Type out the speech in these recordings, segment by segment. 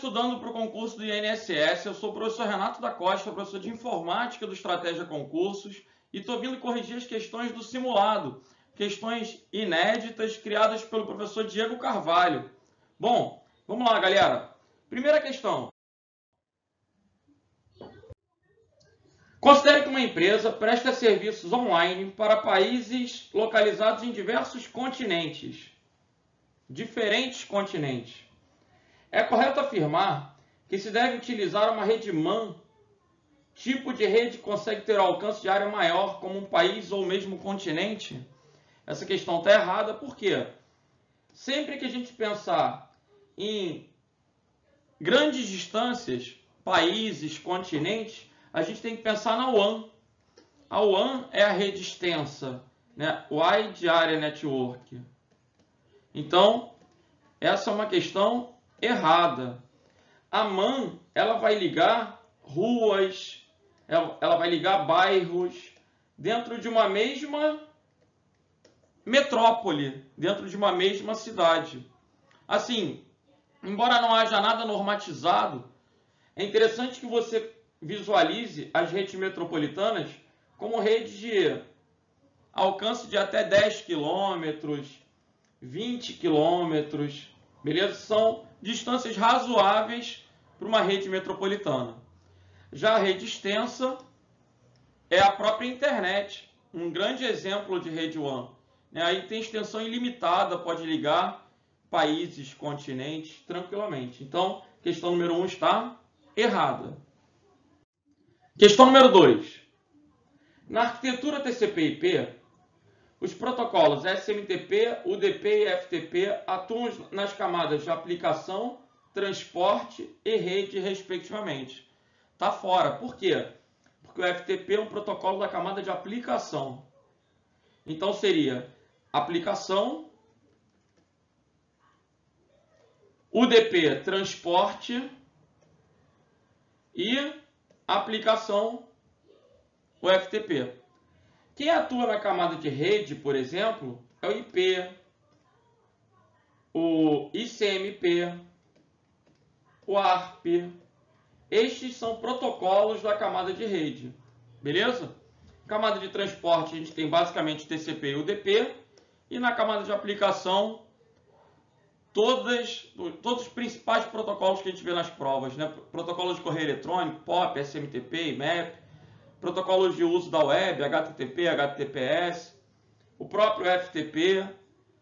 estudando para o concurso do INSS. Eu sou o professor Renato da Costa, professor de Informática do Estratégia Concursos, e estou vindo corrigir as questões do simulado, questões inéditas criadas pelo professor Diego Carvalho. Bom, vamos lá, galera. Primeira questão. Considere que uma empresa presta serviços online para países localizados em diversos continentes. Diferentes continentes. É correto afirmar que se deve utilizar uma rede MAN, tipo de rede que consegue ter alcance de área maior como um país ou mesmo continente? Essa questão está errada, por quê? Sempre que a gente pensar em grandes distâncias, países, continentes, a gente tem que pensar na WAN. A WAN é a rede extensa, né? Wide Area Network. Então, essa é uma questão errada. A MAN, ela vai ligar ruas, ela vai ligar bairros dentro de uma mesma metrópole, dentro de uma mesma cidade. Assim, embora não haja nada normatizado, é interessante que você visualize as redes metropolitanas como redes de alcance de até 10 quilômetros, 20 quilômetros, beleza? São distâncias razoáveis para uma rede metropolitana. Já a rede extensa é a própria internet, um grande exemplo de rede WAN. Aí tem extensão ilimitada, pode ligar países, continentes, tranquilamente. Então, questão número 1 está errada. Questão número 2. Na arquitetura TCP/IP, os protocolos SMTP, UDP e FTP atuam nas camadas de aplicação, transporte e rede, respectivamente. Está fora. Por quê? Porque o FTP é um protocolo da camada de aplicação. Então seria aplicação, UDP, transporte e aplicação, o FTP. Quem atua na camada de rede, por exemplo, é o IP, o ICMP, o ARP. Estes são protocolos da camada de rede, beleza? Camada de transporte a gente tem basicamente TCP e UDP, e na camada de aplicação todos os principais protocolos que a gente vê nas provas, né? Protocolos de correio eletrônico, POP, SMTP, IMAP, protocolos de uso da web, HTTP, HTTPS, o próprio FTP,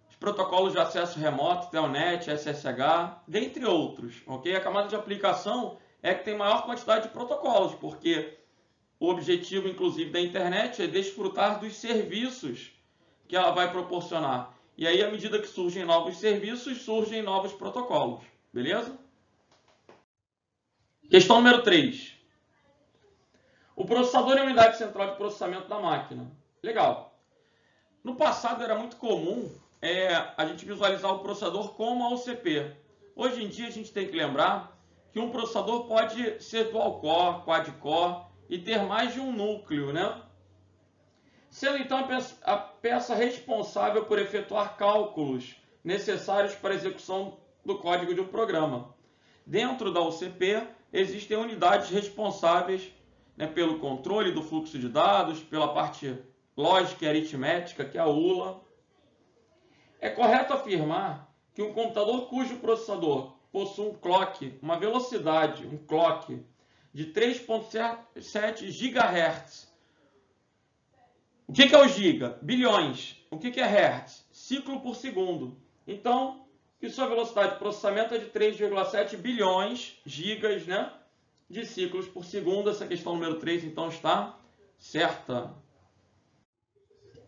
os protocolos de acesso remoto, Telnet, SSH, dentre outros, ok? A camada de aplicação é que tem maior quantidade de protocolos, porque o objetivo, inclusive, da internet é desfrutar dos serviços que ela vai proporcionar. E aí, à medida que surgem novos serviços, surgem novos protocolos, beleza? Questão número 3. O processador é a unidade central de processamento da máquina. Legal. No passado era muito comum a gente visualizar o processador como a OCP. Hoje em dia a gente tem que lembrar que um processador pode ser dual-core, quad-core e ter mais de um núcleo, né? Sendo então a peça responsável por efetuar cálculos necessários para a execução do código de um programa. Dentro da OCP existem unidades responsáveis, né, pelo controle do fluxo de dados, pela parte lógica e aritmética, que é a ULA. É correto afirmar que um computador cujo processador possui um clock, uma velocidade, um clock de 3.7 GHz. O que é o giga? Bilhões. O que é hertz? Ciclo por segundo. Então, que sua velocidade de processamento é de 3,7 bilhões gigas, né, de ciclos por segundo. Essa questão número 3, então, está certa.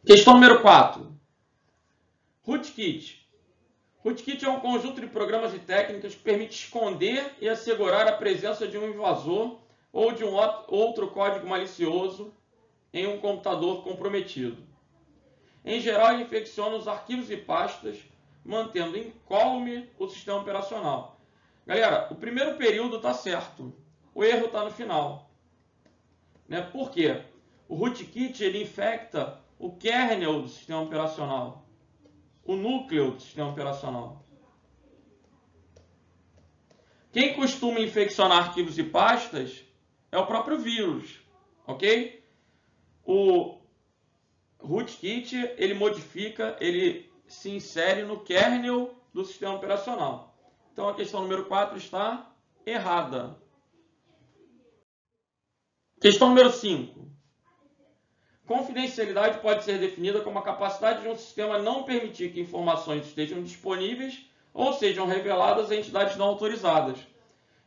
Questão número 4. Rootkit. Rootkit é um conjunto de programas e técnicas que permite esconder e assegurar a presença de um invasor ou de um outro código malicioso em um computador comprometido. Em geral, ele infecciona os arquivos e pastas, mantendo incólume o sistema operacional. Galera, o primeiro período está certo. O erro está no final. Né? Por quê? O rootkit ele infecta o kernel do sistema operacional, o núcleo do sistema operacional. Quem costuma infeccionar arquivos e pastas é o próprio vírus, ok? O rootkit, ele modifica, ele se insere no kernel do sistema operacional. Então, a questão número 4 está errada. Questão número 5. Confidencialidade pode ser definida como a capacidade de um sistema não permitir que informações estejam disponíveis ou sejam reveladas a entidades não autorizadas,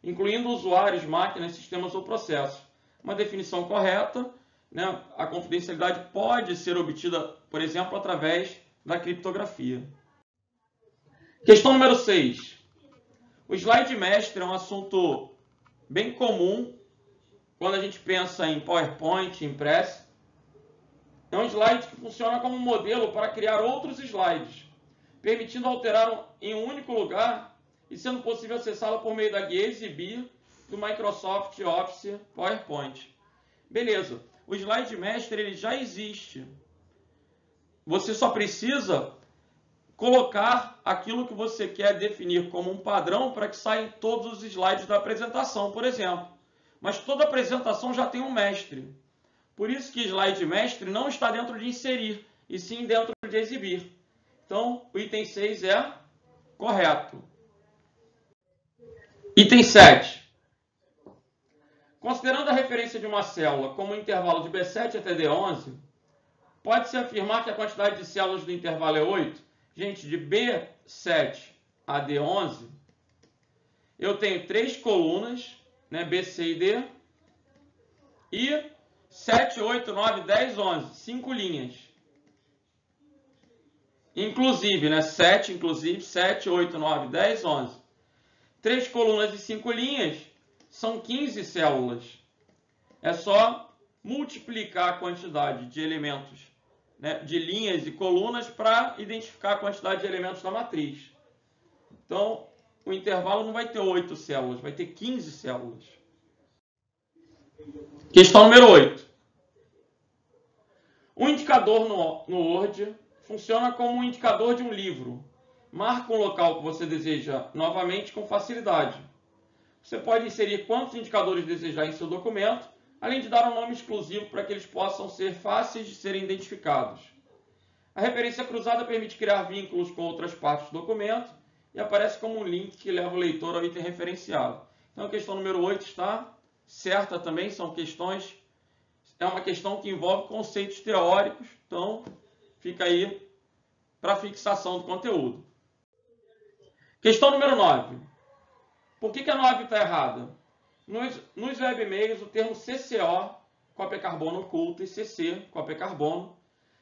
incluindo usuários, máquinas, sistemas ou processos. Uma definição correta, né? A confidencialidade pode ser obtida, por exemplo, através da criptografia. Questão número 6. O slide mestre é um assunto bem comum quando a gente pensa em PowerPoint, Impress. É um slide que funciona como um modelo para criar outros slides, permitindo alterar em um único lugar e sendo possível acessá-la por meio da guia Exibir do Microsoft Office PowerPoint. Beleza, o slide mestre ele já existe. Você só precisa colocar aquilo que você quer definir como um padrão para que saiam todos os slides da apresentação, por exemplo. Mas toda apresentação já tem um mestre. Por isso que slide mestre não está dentro de inserir, e sim dentro de exibir. Então, o item 6 é correto. Item 7. Considerando a referência de uma célula como um intervalo de B7 até D11, pode-se afirmar que a quantidade de células do intervalo é 8? Gente, de B7 a D11, eu tenho 3 colunas, né, B, C e D, e 7, 8, 9, 10, 11, 5 linhas. Inclusive, né, 7, 8, 9, 10, 11. 3 colunas e 5 linhas são 15 células. É só multiplicar a quantidade de elementos, né, de linhas e colunas para identificar a quantidade de elementos da matriz. Então, o intervalo não vai ter 8 células, vai ter 15 células. Questão número 8. Um indicador no Word funciona como um indicador de um livro. Marca um local que você deseja novamente com facilidade. Você pode inserir quantos indicadores desejar em seu documento, além de dar um nome exclusivo para que eles possam ser fáceis de serem identificados. A referência cruzada permite criar vínculos com outras partes do documento e aparece como um link que leva o leitor ao item referenciado. Então, a questão número 8 está certa também, é uma questão que envolve conceitos teóricos, então fica aí para fixação do conteúdo. Questão número 9. Por que a 9 está errada? Nos webmails, o termo CCO, cópia carbono oculta, e CC, cópia carbono,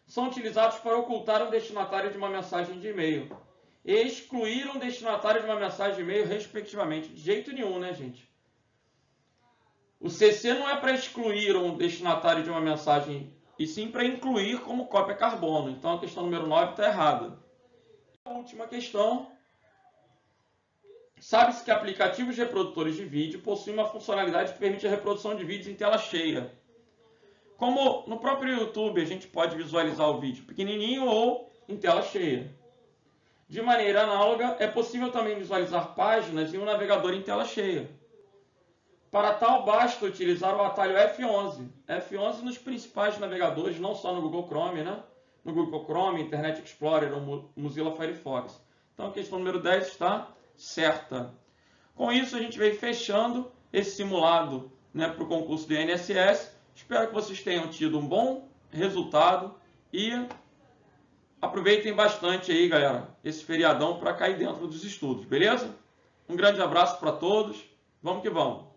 são utilizados para ocultar um destinatário de uma mensagem de e-mail e excluir um destinatário de uma mensagem de e-mail, respectivamente. De jeito nenhum, né, gente? O CC não é para excluir um destinatário de uma mensagem, e sim para incluir como cópia carbono. Então, a questão número 9 está errada. A última questão. Sabe-se que aplicativos reprodutores de vídeo possuem uma funcionalidade que permite a reprodução de vídeos em tela cheia. Como no próprio YouTube a gente pode visualizar o vídeo pequenininho ou em tela cheia. De maneira análoga, é possível também visualizar páginas em um navegador em tela cheia. Para tal, basta utilizar o atalho F11. F11 nos principais navegadores, não só no Google Chrome, né? No Google Chrome, Internet Explorer ou Mozilla Firefox. Então a questão número 10 está certa. Com isso, a gente vem fechando esse simulado, né, para o concurso do INSS. Espero que vocês tenham tido um bom resultado e aproveitem bastante aí, galera, esse feriadão para cair dentro dos estudos, beleza? Um grande abraço para todos. Vamos que vamos!